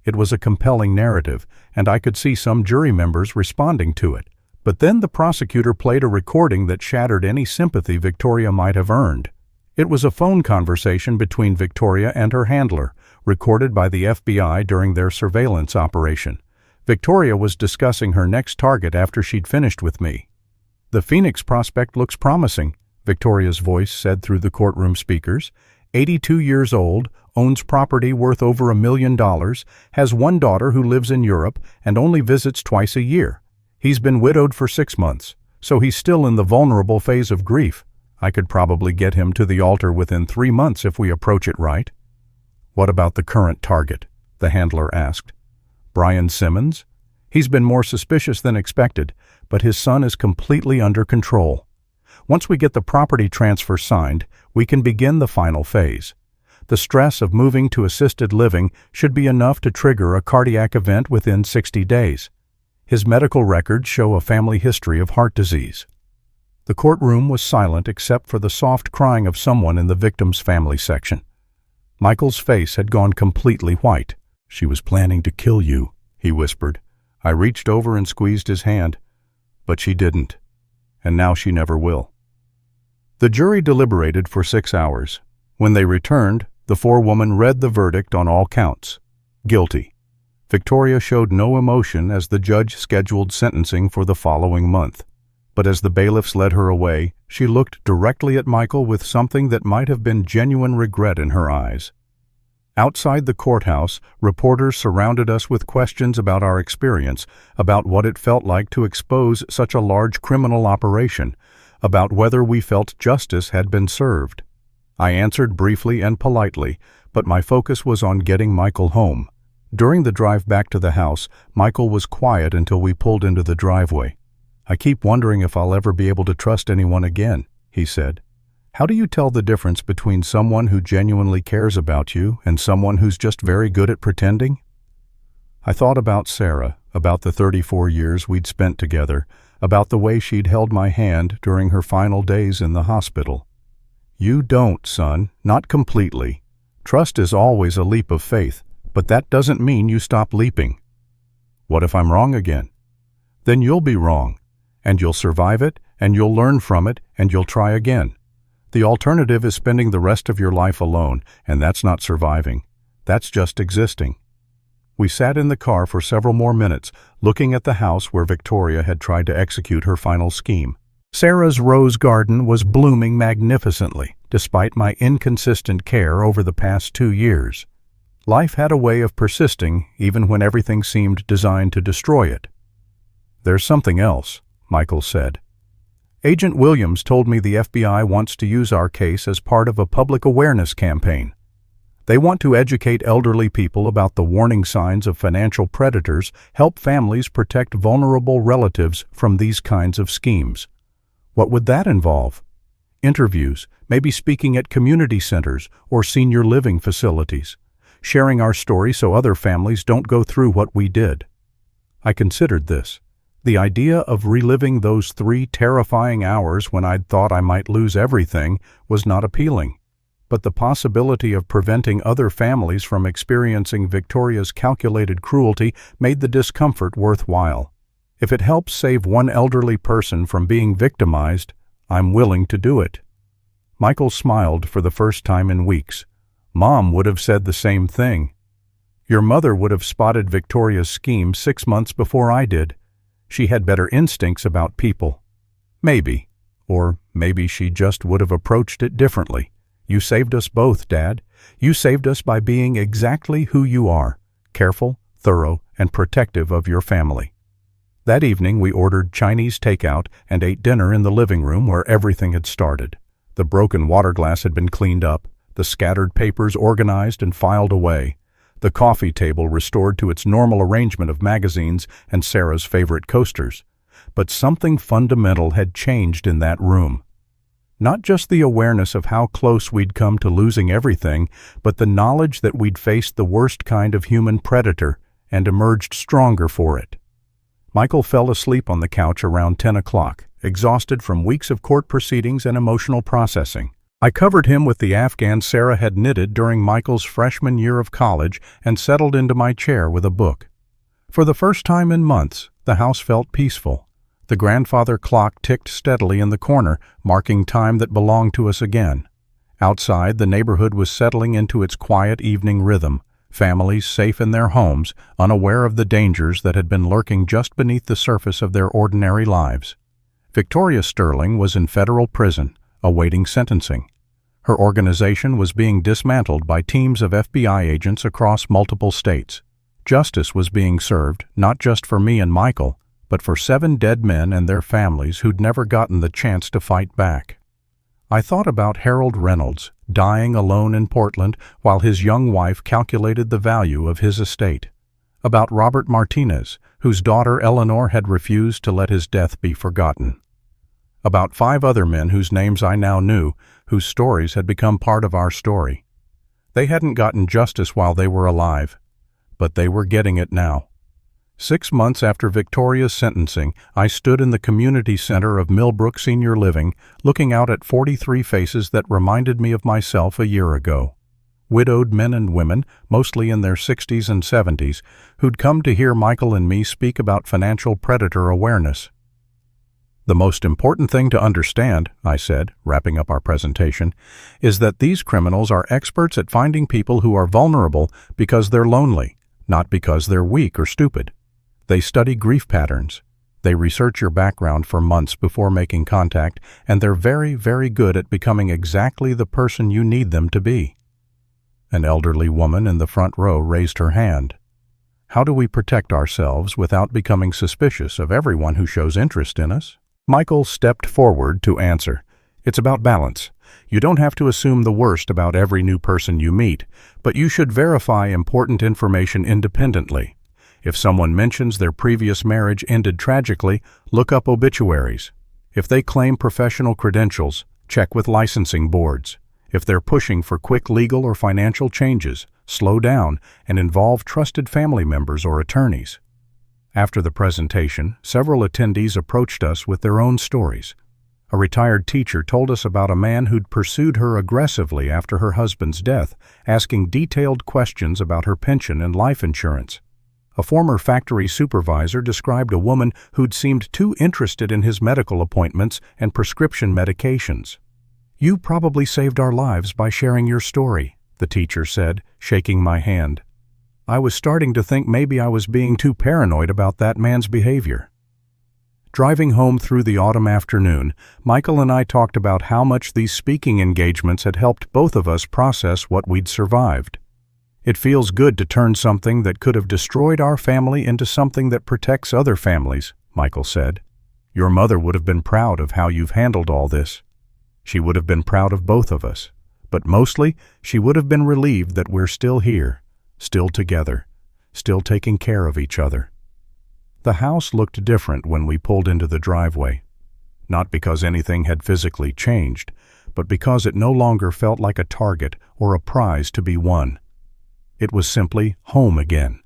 It was a compelling narrative, and I could see some jury members responding to it. But then the prosecutor played a recording that shattered any sympathy Victoria might have earned. It was a phone conversation between Victoria and her handler, recorded by the FBI during their surveillance operation. Victoria was discussing her next target after she'd finished with me. The Phoenix prospect looks promising, Victoria's voice said through the courtroom speakers. 82 years old, owns property worth over $1 million, has one daughter who lives in Europe and only visits twice a year. He's been widowed for 6 months, so he's still in the vulnerable phase of grief. I could probably get him to the altar within 3 months if we approach it right. What about the current target? The handler asked. Brian Simmons? He's been more suspicious than expected, but his son is completely under control. Once we get the property transfer signed, we can begin the final phase. The stress of moving to assisted living should be enough to trigger a cardiac event within 60 days. His medical records show a family history of heart disease. The courtroom was silent except for the soft crying of someone in the victim's family section. Michael's face had gone completely white. She was planning to kill you, he whispered. I reached over and squeezed his hand, but she didn't, and now she never will. The jury deliberated for 6 hours. When they returned, the forewoman read the verdict on all counts. Guilty. Victoria showed no emotion as the judge scheduled sentencing for the following month. But as the bailiffs led her away, she looked directly at Michael with something that might have been genuine regret in her eyes. Outside the courthouse, reporters surrounded us with questions about our experience, about what it felt like to expose such a large criminal operation, about whether we felt justice had been served. I answered briefly and politely, but my focus was on getting Michael home. During the drive back to the house, Michael was quiet until we pulled into the driveway. I keep wondering if I'll ever be able to trust anyone again, he said. How do you tell the difference between someone who genuinely cares about you and someone who's just very good at pretending? I thought about Sarah, about the 34 years we'd spent together, about the way she'd held my hand during her final days in the hospital. You don't, son, not completely. Trust is always a leap of faith, but that doesn't mean you stop leaping. What if I'm wrong again? Then you'll be wrong, and you'll survive it, and you'll learn from it, and you'll try again. The alternative is spending the rest of your life alone, and that's not surviving. That's just existing. We sat in the car for several more minutes, looking at the house where Victoria had tried to execute her final scheme. Sarah's rose garden was blooming magnificently, despite my inconsistent care over the past 2 years. Life had a way of persisting even when everything seemed designed to destroy it. There's something else, Michael said. Agent Williams told me the FBI wants to use our case as part of a public awareness campaign. They want to educate elderly people about the warning signs of financial predators, help families protect vulnerable relatives from these kinds of schemes. What would that involve? Interviews, maybe speaking at community centers or senior living facilities, sharing our story so other families don't go through what we did. I considered this. The idea of reliving those 3 terrifying hours when I'd thought I might lose everything was not appealing. But the possibility of preventing other families from experiencing Victoria's calculated cruelty made the discomfort worthwhile. If it helps save one elderly person from being victimized, I'm willing to do it. Michael smiled for the first time in weeks. Mom would have said the same thing. Your mother would have spotted Victoria's scheme 6 months before I did. She had better instincts about people. Maybe. Or maybe she just would have approached it differently. You saved us both, Dad. You saved us by being exactly who you are, careful, thorough, and protective of your family. That evening we ordered Chinese takeout and ate dinner in the living room where everything had started. The broken water glass had been cleaned up, the scattered papers organized and filed away, the coffee table restored to its normal arrangement of magazines and Sarah's favorite coasters. But something fundamental had changed in that room. Not just the awareness of how close we'd come to losing everything, but the knowledge that we'd faced the worst kind of human predator and emerged stronger for it. Michael fell asleep on the couch around 10 o'clock, exhausted from weeks of court proceedings and emotional processing. I covered him with the afghan Sarah had knitted during Michael's freshman year of college and settled into my chair with a book. For the first time in months, the house felt peaceful. The grandfather clock ticked steadily in the corner, marking time that belonged to us again. Outside, the neighborhood was settling into its quiet evening rhythm, families safe in their homes, unaware of the dangers that had been lurking just beneath the surface of their ordinary lives. Victoria Sterling was in federal prison, awaiting sentencing. Her organization was being dismantled by teams of FBI agents across multiple states. Justice was being served, not just for me and Michael, but for 7 dead men and their families who'd never gotten the chance to fight back. I thought about Harold Reynolds, dying alone in Portland while his young wife calculated the value of his estate. About Robert Martinez, whose daughter Eleanor had refused to let his death be forgotten. About 5 other men whose names I now knew, whose stories had become part of our story. They hadn't gotten justice while they were alive, but they were getting it now. 6 months after Victoria's sentencing, I stood in the community center of Millbrook Senior Living, looking out at 43 faces that reminded me of myself a year ago. Widowed men and women, mostly in their 60s and 70s, who'd come to hear Michael and me speak about financial predator awareness. The most important thing to understand, I said, wrapping up our presentation, is that these criminals are experts at finding people who are vulnerable because they're lonely, not because they're weak or stupid. They study grief patterns. They research your background for months before making contact, and they're very, very good at becoming exactly the person you need them to be. An elderly woman in the front row raised her hand. How do we protect ourselves without becoming suspicious of everyone who shows interest in us? Michael stepped forward to answer. It's about balance. You don't have to assume the worst about every new person you meet, but you should verify important information independently. If someone mentions their previous marriage ended tragically, look up obituaries. If they claim professional credentials, check with licensing boards. If they're pushing for quick legal or financial changes, slow down and involve trusted family members or attorneys. After the presentation, several attendees approached us with their own stories. A retired teacher told us about a man who'd pursued her aggressively after her husband's death, asking detailed questions about her pension and life insurance. A former factory supervisor described a woman who'd seemed too interested in his medical appointments and prescription medications. You probably saved our lives by sharing your story, the teacher said, shaking my hand. I was starting to think maybe I was being too paranoid about that man's behavior. Driving home through the autumn afternoon, Michael and I talked about how much these speaking engagements had helped both of us process what we'd survived. It feels good to turn something that could have destroyed our family into something that protects other families, Michael said. Your mother would have been proud of how you've handled all this. She would have been proud of both of us, but mostly she would have been relieved that we're still here, still together, still taking care of each other. The house looked different when we pulled into the driveway, not because anything had physically changed, but because it no longer felt like a target or a prize to be won. It was simply home again.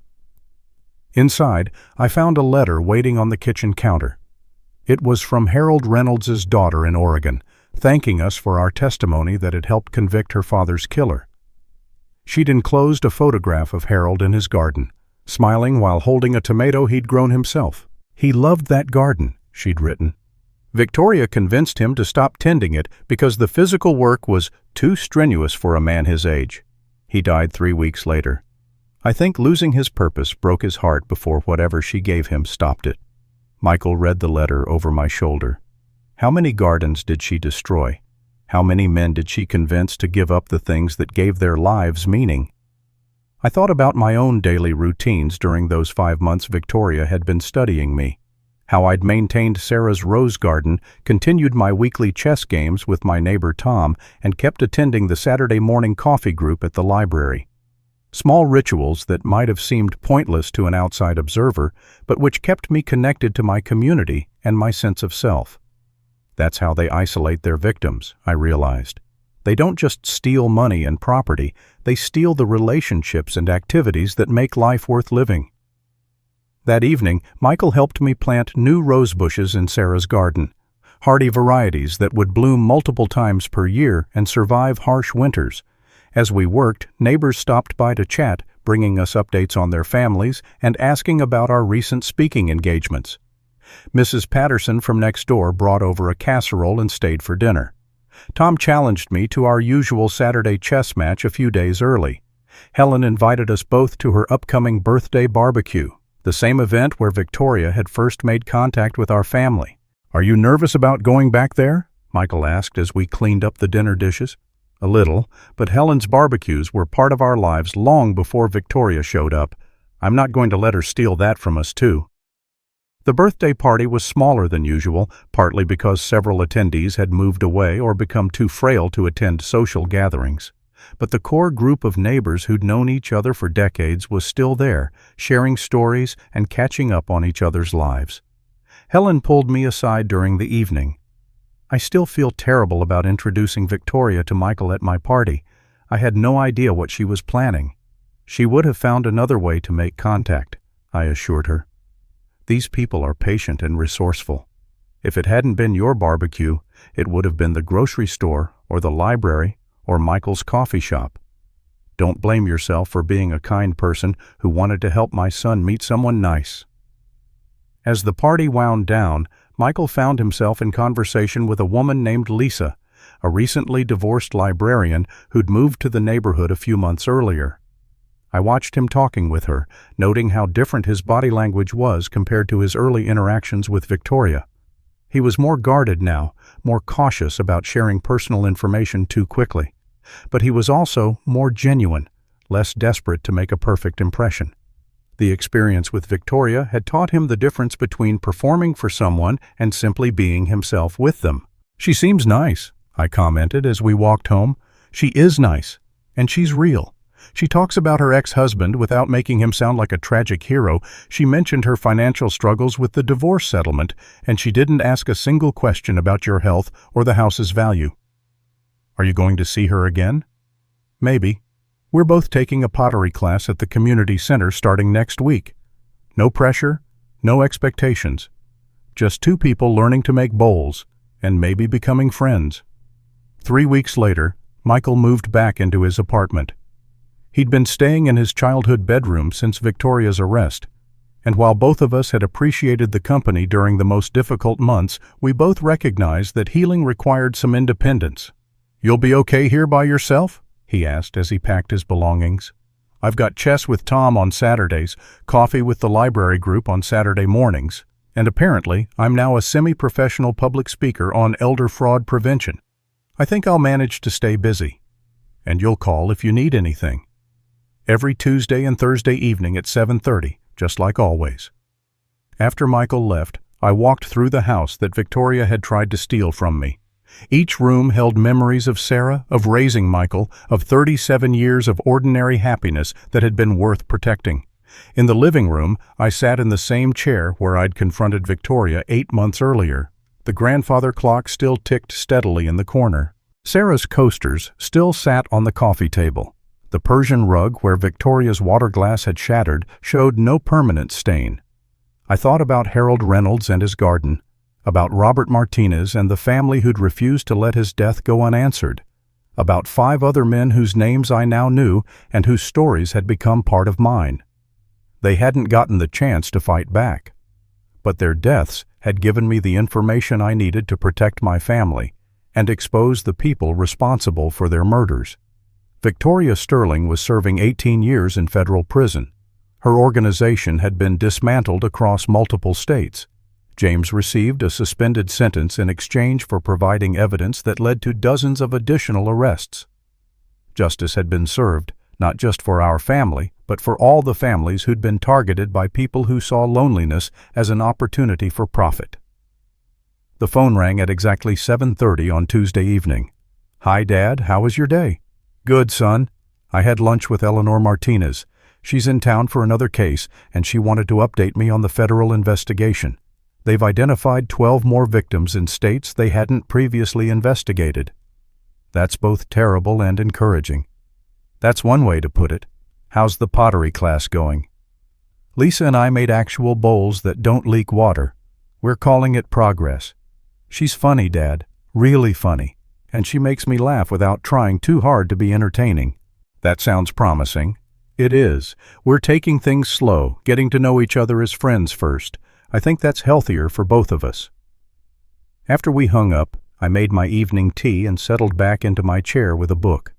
Inside, I found a letter waiting on the kitchen counter. It was from Harold Reynolds' daughter in Oregon, thanking us for our testimony that had helped convict her father's killer. She'd enclosed a photograph of Harold in his garden, smiling while holding a tomato he'd grown himself. He loved that garden, she'd written. Victoria convinced him to stop tending it because the physical work was too strenuous for a man his age. He died 3 weeks later. I think losing his purpose broke his heart before whatever she gave him stopped it. Michael read the letter over my shoulder. How many gardens did she destroy? How many men did she convince to give up the things that gave their lives meaning? I thought about my own daily routines during those 5 months Victoria had been studying me. How I'd maintained Sarah's rose garden, continued my weekly chess games with my neighbor Tom, and kept attending the Saturday morning coffee group at the library. Small rituals that might have seemed pointless to an outside observer, but which kept me connected to my community and my sense of self. That's how they isolate their victims, I realized. They don't just steal money and property, they steal the relationships and activities that make life worth living. That evening, Michael helped me plant new rose bushes in Sarah's garden, hardy varieties that would bloom multiple times per year and survive harsh winters. As we worked, neighbors stopped by to chat, bringing us updates on their families and asking about our recent speaking engagements. Mrs. Patterson from next door brought over a casserole and stayed for dinner. Tom challenged me to our usual Saturday chess match a few days early. Helen invited us both to her upcoming birthday barbecue, the same event where Victoria had first made contact with our family. "Are you nervous about going back there?" Michael asked as we cleaned up the dinner dishes. A little, but Helen's barbecues were part of our lives long before Victoria showed up. I'm not going to let her steal that from us, too. The birthday party was smaller than usual, partly because several attendees had moved away or become too frail to attend social gatherings. But the core group of neighbors who'd known each other for decades was still there, sharing stories and catching up on each other's lives. Helen pulled me aside during the evening. "I still feel terrible about introducing Victoria to Michael at my party. I had no idea what she was planning." "She would have found another way to make contact," I assured her. "These people are patient and resourceful. If it hadn't been your barbecue, it would have been the grocery store or the library or Michael's coffee shop. Don't blame yourself for being a kind person who wanted to help my son meet someone nice." As the party wound down, Michael found himself in conversation with a woman named Lisa, a recently divorced librarian who'd moved to the neighborhood a few months earlier. I watched him talking with her, noting how different his body language was compared to his early interactions with Victoria. He was more guarded now, more cautious about sharing personal information too quickly. But he was also more genuine, less desperate to make a perfect impression. The experience with Victoria had taught him the difference between performing for someone and simply being himself with them. "She seems nice," I commented as we walked home. "She is nice, and she's real. She talks about her ex-husband without making him sound like a tragic hero. She mentioned her financial struggles with the divorce settlement, and she didn't ask a single question about your health or the house's value." "Are you going to see her again?" "Maybe. We're both taking a pottery class at the community center starting next week. No pressure, no expectations. Just two people learning to make bowls and maybe becoming friends." 3 weeks later, Michael moved back into his apartment. He'd been staying in his childhood bedroom since Victoria's arrest, and while both of us had appreciated the company during the most difficult months, we both recognized that healing required some independence. "You'll be okay here by yourself?" he asked as he packed his belongings. "I've got chess with Tom on Saturdays, coffee with the library group on Saturday mornings, and apparently I'm now a semi-professional public speaker on elder fraud prevention. I think I'll manage to stay busy. And you'll call if you need anything. Every Tuesday and Thursday evening at 7:30, just like always." After Michael left, I walked through the house that Victoria had tried to steal from me. Each room held memories of Sarah, of raising Michael, of 37 years of ordinary happiness that had been worth protecting. In the living room, I sat in the same chair where I'd confronted Victoria 8 months earlier. The grandfather clock still ticked steadily in the corner. Sarah's coasters still sat on the coffee table. The Persian rug where Victoria's water glass had shattered showed no permanent stain. I thought about Harold Reynolds and his garden, about Robert Martinez and the family who'd refused to let his death go unanswered, about 5 other men whose names I now knew and whose stories had become part of mine. They hadn't gotten the chance to fight back, but their deaths had given me the information I needed to protect my family and expose the people responsible for their murders. Victoria Sterling was serving 18 years in federal prison. Her organization had been dismantled across multiple states. James received a suspended sentence in exchange for providing evidence that led to dozens of additional arrests. Justice had been served, not just for our family, but for all the families who'd been targeted by people who saw loneliness as an opportunity for profit. The phone rang at exactly 7:30 on Tuesday evening. "Hi, Dad, how was your day?" "Good, son. I had lunch with Eleanor Martinez. She's in town for another case, and she wanted to update me on the federal investigation. They've identified 12 more victims in states they hadn't previously investigated." "That's both terrible and encouraging." "That's one way to put it. How's the pottery class going?" "Lisa and I made actual bowls that don't leak water. We're calling it progress. She's funny, Dad, really funny, and she makes me laugh without trying too hard to be entertaining." "That sounds promising." "It is. We're taking things slow, getting to know each other as friends first. I think that's healthier for both of us." After we hung up, I made my evening tea and settled back into my chair with a book.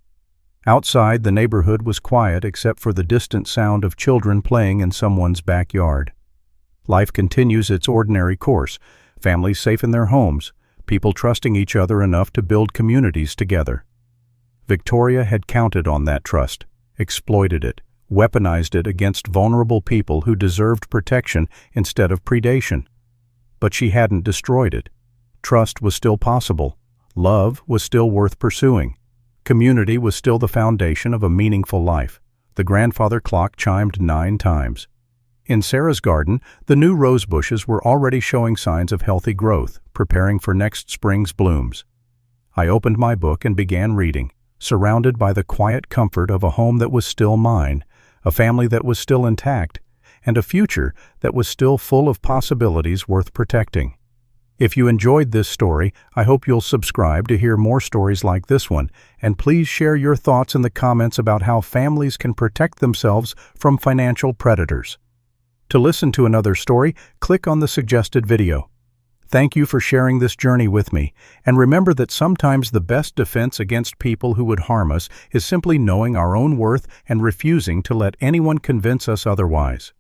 Outside, the neighborhood was quiet except for the distant sound of children playing in someone's backyard. Life continues its ordinary course, families safe in their homes, people trusting each other enough to build communities together. Victoria had counted on that trust, exploited it, weaponized it against vulnerable people who deserved protection instead of predation. But she hadn't destroyed it. Trust was still possible. Love was still worth pursuing. Community was still the foundation of a meaningful life. The grandfather clock chimed 9 times. In Sarah's garden, the new rose bushes were already showing signs of healthy growth, preparing for next spring's blooms. I opened my book and began reading, surrounded by the quiet comfort of a home that was still mine, a family that was still intact, and a future that was still full of possibilities worth protecting. If you enjoyed this story, I hope you'll subscribe to hear more stories like this one, and please share your thoughts in the comments about how families can protect themselves from financial predators. To listen to another story, click on the suggested video. Thank you for sharing this journey with me, and remember that sometimes the best defense against people who would harm us is simply knowing our own worth and refusing to let anyone convince us otherwise.